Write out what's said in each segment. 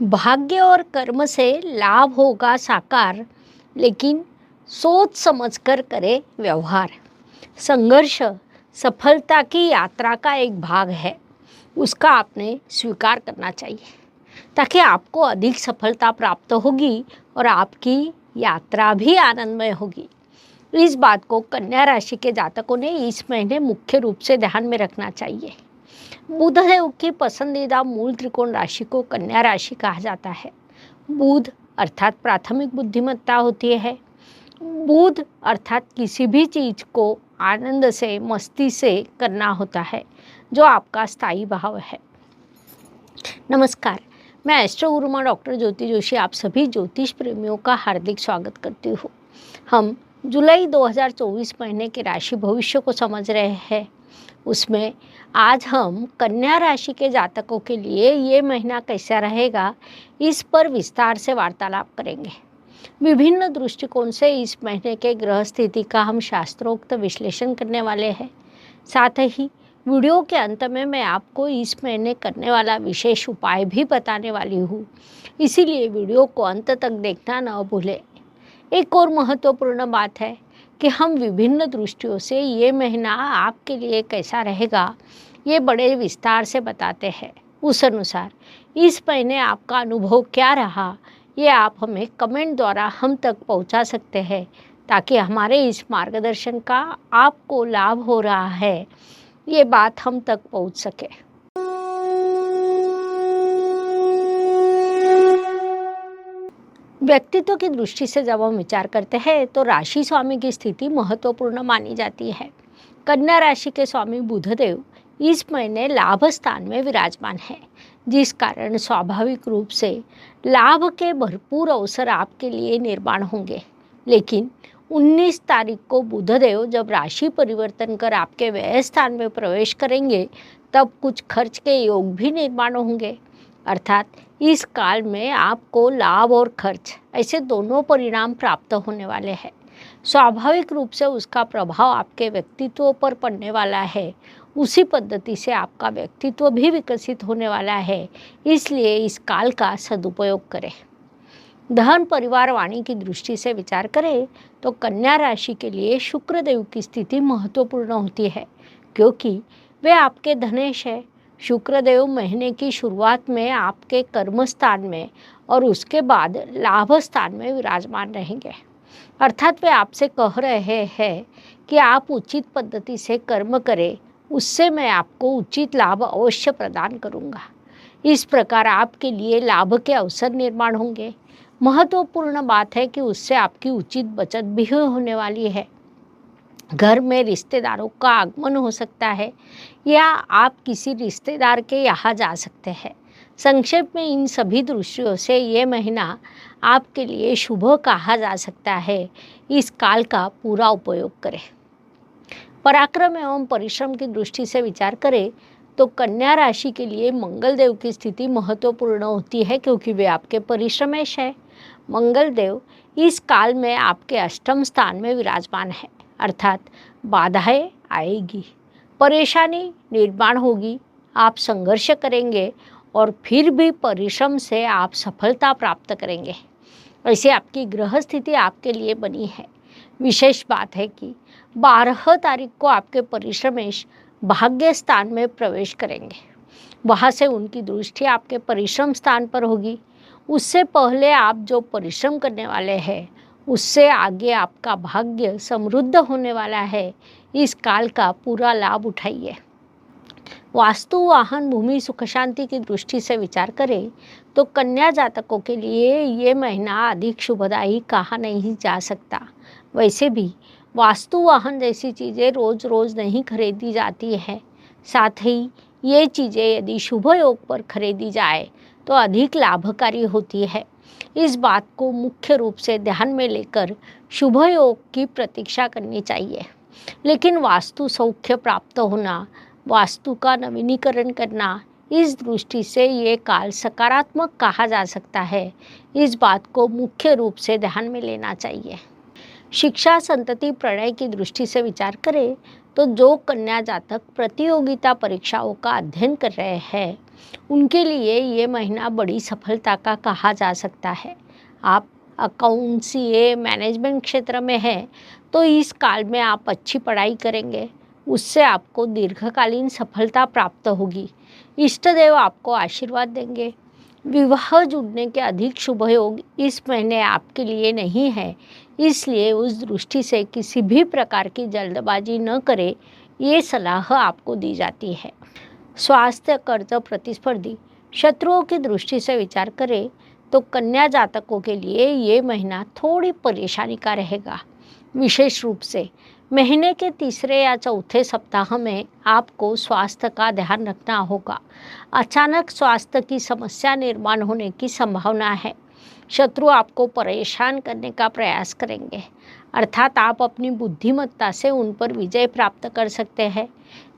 भाग्य और कर्म से लाभ होगा साकार, लेकिन सोच समझकर करे व्यवहार। संघर्ष सफलता की यात्रा का एक भाग है, उसका आपने स्वीकार करना चाहिए ताकि आपको अधिक सफलता प्राप्त होगी और आपकी यात्रा भी आनंदमय होगी। इस बात को कन्या राशि के जातकों ने इस महीने मुख्य रूप से ध्यान में रखना चाहिए। बुध देव की पसंदीदा मूल त्रिकोण राशि को कन्या राशि कहा जाता है। बुध अर्थात प्राथमिक बुद्धिमत्ता होती है। बुध अर्थात किसी भी चीज को आनंद से मस्ती से करना होता है, जो आपका स्थायी भाव है। नमस्कार, मैं एस्ट्रो गुरुमा डॉक्टर ज्योति जोशी आप सभी ज्योतिष प्रेमियों का हार्दिक स्वागत करती हूँ। हम जुलाई 2024 महीने के राशि भविष्य को समझ रहे हैं। उसमें आज हम कन्या राशि के जातकों के लिए ये महीना कैसा रहेगा, इस पर विस्तार से वार्तालाप करेंगे। विभिन्न दृष्टिकोण से इस महीने के ग्रह स्थिति का हम शास्त्रोक्त विश्लेषण करने वाले हैं। साथ ही वीडियो के अंत में मैं आपको इस महीने करने वाला विशेष उपाय भी बताने वाली हूँ, इसीलिए वीडियो को अंत तक देखना न भूलें। एक और महत्वपूर्ण बात है कि हम विभिन्न दृष्टियों से ये महीना आपके लिए कैसा रहेगा, ये बड़े विस्तार से बताते हैं। उस अनुसार इस महीने आपका अनुभव क्या रहा, ये आप हमें कमेंट द्वारा हम तक पहुंचा सकते हैं, ताकि हमारे इस मार्गदर्शन का आपको लाभ हो रहा है, ये बात हम तक पहुंच सके। व्यक्तित्व की दृष्टि से जब हम विचार करते हैं तो राशि स्वामी की स्थिति महत्वपूर्ण मानी जाती है। कन्या राशि के स्वामी बुधदेव इस महीने लाभ स्थान में विराजमान है, जिस कारण स्वाभाविक रूप से लाभ के भरपूर अवसर आपके लिए निर्माण होंगे। लेकिन 19 तारीख को बुधदेव जब राशि परिवर्तन कर आपके व्यय स्थान में प्रवेश करेंगे, तब कुछ खर्च के योग भी निर्माण होंगे। अर्थात इस काल में आपको लाभ और खर्च ऐसे दोनों परिणाम प्राप्त होने वाले हैं। स्वाभाविक रूप से उसका प्रभाव आपके व्यक्तित्व पर पड़ने वाला है। उसी पद्धति से आपका व्यक्तित्व भी विकसित होने वाला है, इसलिए इस काल का सदुपयोग करें। धन परिवार वाणी की दृष्टि से विचार करें तो कन्या राशि के लिए शुक्र देव की स्थिति महत्वपूर्ण होती है, क्योंकि वे आपके धनेश है। शुक्रदेव महीने की शुरुआत में आपके कर्म स्थान में और उसके बाद लाभ स्थान में विराजमान रहेंगे। अर्थात वे आपसे कह रहे हैं कि आप उचित पद्धति से कर्म करें, उससे मैं आपको उचित लाभ अवश्य प्रदान करूंगा। इस प्रकार आपके लिए लाभ के अवसर निर्माण होंगे। महत्वपूर्ण बात है कि उससे आपकी उचित बचत भी होने वाली है। घर में रिश्तेदारों का आगमन हो सकता है या आप किसी रिश्तेदार के यहाँ जा सकते हैं। संक्षेप में इन सभी दृष्टियों से ये महीना आपके लिए शुभ कहा जा सकता है। इस काल का पूरा उपयोग करें। पराक्रम एवं परिश्रम की दृष्टि से विचार करें तो कन्या राशि के लिए मंगल देव की स्थिति महत्वपूर्ण होती है, क्योंकि वे आपके परिश्रमेश है। मंगल देव इस काल में आपके अष्टम स्थान में विराजमान है, अर्थात बाधाएं आएगी, परेशानी निर्माण होगी, आप संघर्ष करेंगे और फिर भी परिश्रम से आप सफलता प्राप्त करेंगे। ऐसे आपकी ग्रह स्थिति आपके लिए बनी है। विशेष बात है कि 12 तारीख को आपके परिश्रमेश भाग्य स्थान में प्रवेश करेंगे। वहाँ से उनकी दृष्टि आपके परिश्रम स्थान पर होगी। उससे पहले आप जो परिश्रम करने वाले हैं, उससे आगे आपका भाग्य समृद्ध होने वाला है। इस काल का पूरा लाभ उठाइए। वास्तु वाहन भूमि सुख शांति की दृष्टि से विचार करें तो कन्या जातकों के लिए ये महीना अधिक शुभदायी कहा नहीं जा सकता। वैसे भी वास्तु वाहन जैसी चीज़ें रोज रोज नहीं खरीदी जाती हैं। साथ ही ये चीज़ें यदि शुभ योग पर खरीदी जाए तो अधिक लाभकारी होती है। इस बात को मुख्य रूप से ध्यान में लेकर शुभ योग की प्रतीक्षा करनी चाहिए। लेकिन वास्तु सौख्य प्राप्त होना, वास्तु का नवीनीकरण करना, इस दृष्टि से ये काल सकारात्मक कहा जा सकता है। इस बात को मुख्य रूप से ध्यान में लेना चाहिए। शिक्षा संतति प्रणय की दृष्टि से विचार करें तो जो कन्या जातक प्रतियोगिता परीक्षाओं का अध्ययन कर रहे हैं, उनके लिए ये महीना बड़ी सफलता का कहा जा सकता है। आप अकाउंट, सीए, मैनेजमेंट क्षेत्र में हैं, तो इस काल में आप अच्छी पढ़ाई करेंगे। उससे आपको दीर्घकालीन सफलता प्राप्त होगी। इष्ट देव आपको आशीर्वाद देंगे। विवाह जुड़ने के अधिक शुभ योग इस महीने आपके लिए नहीं है, इसलिए उस दृष्टि से किसी भी प्रकार की जल्दबाजी न करें, ये सलाह आपको दी जाती है। स्वास्थ्य, कर्ज, प्रतिस्पर्धी, शत्रुओं की दृष्टि से विचार करें तो कन्या जातकों के लिए ये महीना थोड़ी परेशानी का रहेगा। विशेष रूप से महीने के तीसरे या चौथे सप्ताह में आपको स्वास्थ्य का ध्यान रखना होगा। अचानक स्वास्थ्य की समस्या निर्माण होने की संभावना है। शत्रु आपको परेशान करने का प्रयास करेंगे, अर्थात आप अपनी बुद्धिमत्ता से उन पर विजय प्राप्त कर सकते हैं।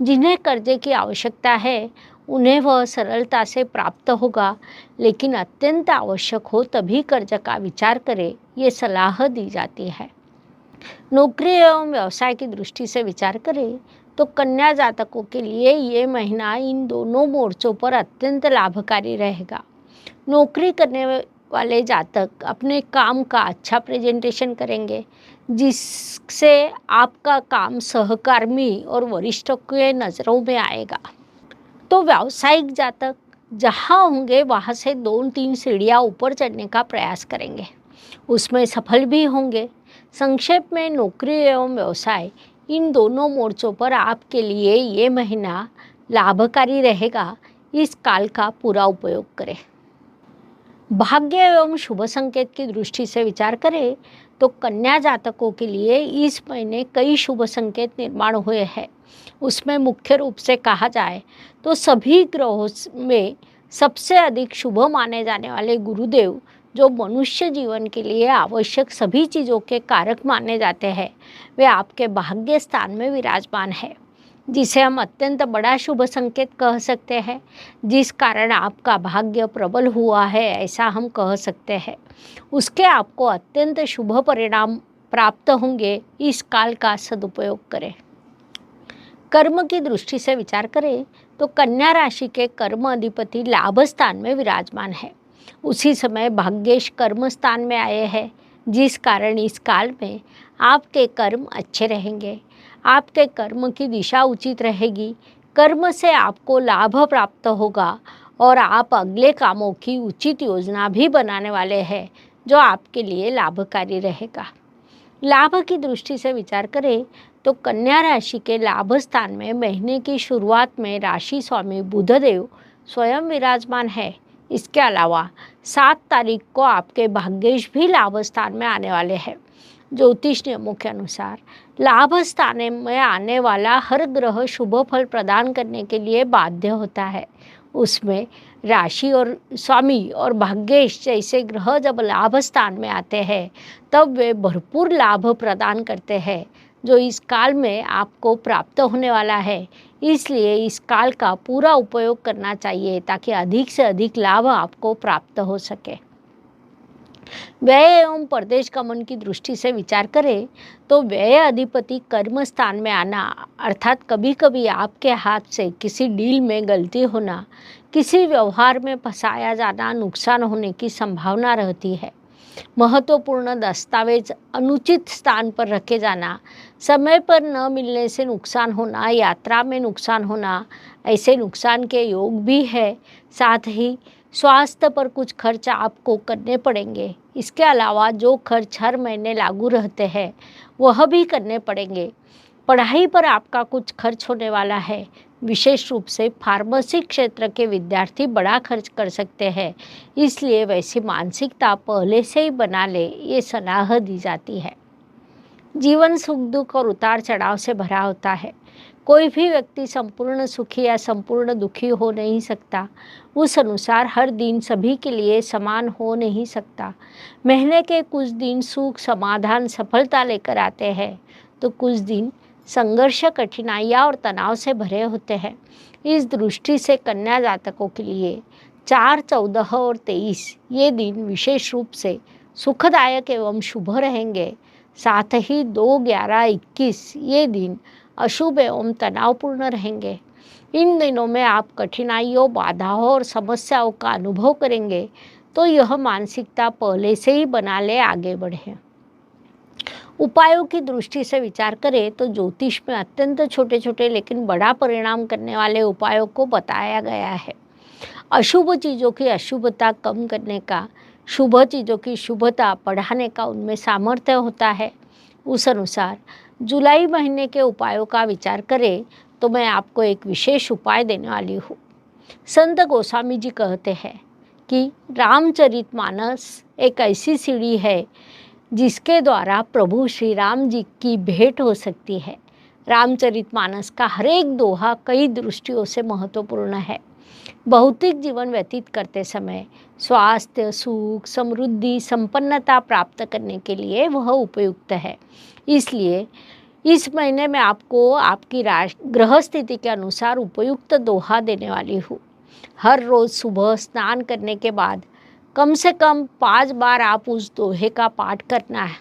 जिन्हें कर्जे की आवश्यकता है, उन्हें वह सरलता से प्राप्त होगा, लेकिन अत्यंत आवश्यक हो तभी कर्ज का विचार करें, ये सलाह दी जाती है। नौकरी एवं व्यवसाय की दृष्टि से विचार करें तो कन्या जातकों के लिए ये महीना इन दोनों मोर्चों पर अत्यंत लाभकारी रहेगा। नौकरी करने वाले जातक अपने काम का अच्छा प्रेजेंटेशन करेंगे, जिससे आपका काम सहकर्मी और वरिष्ठों के नज़रों में आएगा। तो व्यावसायिक जातक जहाँ होंगे वहाँ से 2-3 सीढ़ियाँ ऊपर चढ़ने का प्रयास करेंगे, उसमें सफल भी होंगे। संक्षेप में नौकरी एवं व्यवसाय इन दोनों मोर्चों पर आपके लिए ये महीना लाभकारी रहेगा। इस काल का पूरा उपयोग करें। भाग्य एवं शुभ संकेत की दृष्टि से विचार करें तो कन्या जातकों के लिए इस महीने कई शुभ संकेत निर्माण हुए हैं। उसमें मुख्य रूप से कहा जाए तो सभी ग्रहों में सबसे अधिक शुभ माने जाने वाले गुरुदेव, जो मनुष्य जीवन के लिए आवश्यक सभी चीज़ों के कारक माने जाते हैं, वे आपके भाग्य स्थान में विराजमान है, जिसे हम अत्यंत बड़ा शुभ संकेत कह सकते हैं। जिस कारण आपका भाग्य प्रबल हुआ है, ऐसा हम कह सकते हैं। उसके आपको अत्यंत शुभ परिणाम प्राप्त होंगे। इस काल का सदुपयोग करें। कर्म की दृष्टि से विचार करें तो कन्या राशि के कर्म अधिपति लाभ स्थान में विराजमान है। उसी समय भाग्येश कर्म स्थान में आए हैं, जिस कारण इस काल में आपके कर्म अच्छे रहेंगे। आपके कर्म की दिशा उचित रहेगी। कर्म से आपको लाभ प्राप्त होगा और आप अगले कामों की उचित योजना भी बनाने वाले हैं, जो आपके लिए लाभकारी रहेगा। लाभ की दृष्टि से विचार करें तो कन्या राशि के लाभ स्थान में महीने की शुरुआत में राशि स्वामी बुधदेव स्वयं विराजमान है। इसके अलावा 7 तारीख को आपके भाग्येश भी लाभ स्थान में आने वाले हैं। ज्योतिष नियमों के अनुसार लाभ स्थान में आने वाला हर ग्रह शुभ फल प्रदान करने के लिए बाध्य होता है। उसमें राशि और स्वामी और भाग्येश जैसे ग्रह जब लाभ स्थान में आते हैं, तब वे भरपूर लाभ प्रदान करते हैं, जो इस काल में आपको प्राप्त होने वाला है। इसलिए इस काल का पूरा उपयोग करना चाहिए, ताकि अधिक से अधिक लाभ आपको प्राप्त हो सके। व्यय एवं परदेश गमन की दृष्टि से विचार करें तो व्यय अधिपति कर्म स्थान में आना, अर्थात कभी कभी आपके हाथ से किसी डील में गलती होना, किसी व्यवहार में फंसाया जाना, नुकसान होने की संभावना रहती है। महत्वपूर्ण दस्तावेज अनुचित स्थान पर रखे जाना, समय पर न मिलने से नुकसान होना, यात्रा में नुकसान होना, ऐसे नुकसान के योग भी है। साथ ही स्वास्थ्य पर कुछ खर्च आपको करने पड़ेंगे। इसके अलावा जो खर्च हर महीने लागू रहते हैं, वह भी करने पड़ेंगे। पढ़ाई पर आपका कुछ खर्च होने वाला है। विशेष रूप से फार्मेसी क्षेत्र के विद्यार्थी बड़ा खर्च कर सकते हैं, इसलिए वैसी मानसिकता पहले से ही बना ले, ये सलाह दी जाती है। जीवन सुख दुख और उतार चढ़ाव से भरा होता है। कोई भी व्यक्ति संपूर्ण सुखी या संपूर्ण दुखी हो नहीं सकता। उस अनुसार हर दिन सभी के लिए समान हो नहीं सकता। महीने के कुछ दिन सुख, समाधान, सफलता लेकर आते हैं, तो कुछ दिन संघर्ष, कठिनाइयाँ और तनाव से भरे होते हैं। इस दृष्टि से कन्या जातकों के लिए 4, 14 और 23 ये दिन विशेष रूप से सुखदायक एवं शुभ रहेंगे। साथ ही 2, 11, 21 ये दिन अशुभ एवं तनावपूर्ण रहेंगे। इन दिनों में आप कठिनाइयों, बाधाओं और समस्याओं का अनुभव करेंगे, तो यह मानसिकता पहले से ही बना ले आगे बढ़े। उपायों की दृष्टि से विचार करें तो ज्योतिष में अत्यंत छोटे छोटे लेकिन बड़ा परिणाम करने वाले उपायों को बताया गया है। अशुभ चीज़ों की अशुभता कम करने का, शुभ चीज़ों की शुभता बढ़ाने का उनमें सामर्थ्य होता है। उस अनुसार जुलाई महीने के उपायों का विचार करें तो मैं आपको एक विशेष उपाय देने वाली हूँ। संत गोस्वामी जी कहते हैं कि रामचरितमानस एक ऐसी सीढ़ी है जिसके द्वारा प्रभु श्री राम जी की भेंट हो सकती है। रामचरितमानस का हर एक दोहा कई दृष्टियों से महत्वपूर्ण है। भौतिक जीवन व्यतीत करते समय स्वास्थ्य, सुख, समृद्धि, संपन्नता प्राप्त करने के लिए वह उपयुक्त है। इसलिए इस महीने में आपको आपकी ग्रह स्थिति के अनुसार उपयुक्त दोहा देने वाली हूँ। हर रोज़ सुबह स्नान करने के बाद कम से कम 5 बार आप उस दोहे का पाठ करना है।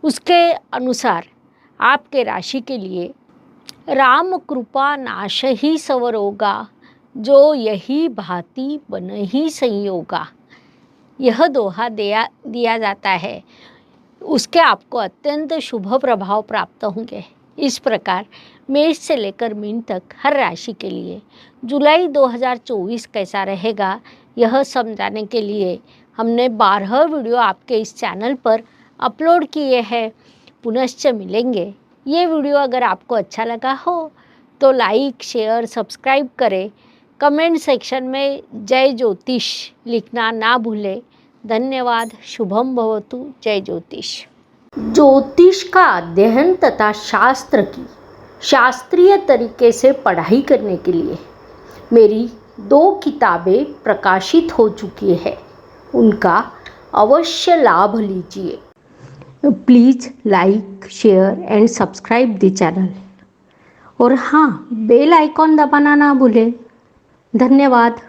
उसके अनुसार आपके राशि के लिए राम कृपा नाश ही सवरोगा, जो यही भांति बन ही संयोगा, यह दोहा दिया जाता है। उसके आपको अत्यंत शुभ प्रभाव प्राप्त होंगे। इस प्रकार मेष से लेकर मीन तक हर राशि के लिए जुलाई 2024 कैसा रहेगा, यह समझाने के लिए हमने 12 वीडियो आपके इस चैनल पर अपलोड किए हैं। पुनश्च मिलेंगे। ये वीडियो अगर आपको अच्छा लगा हो तो लाइक, शेयर, सब्सक्राइब करें। कमेंट सेक्शन में जय ज्योतिष लिखना ना भूलें। धन्यवाद। शुभम भवतु। जय ज्योतिष। ज्योतिष का अध्ययन तथा शास्त्र की शास्त्रीय तरीके से पढ़ाई करने के लिए मेरी 2 किताबें प्रकाशित हो चुकी है, उनका अवश्य लाभ लीजिए। Please like, share and subscribe the channel. और हाँ, बेल आइकॉन दबाना ना भूलें। धन्यवाद।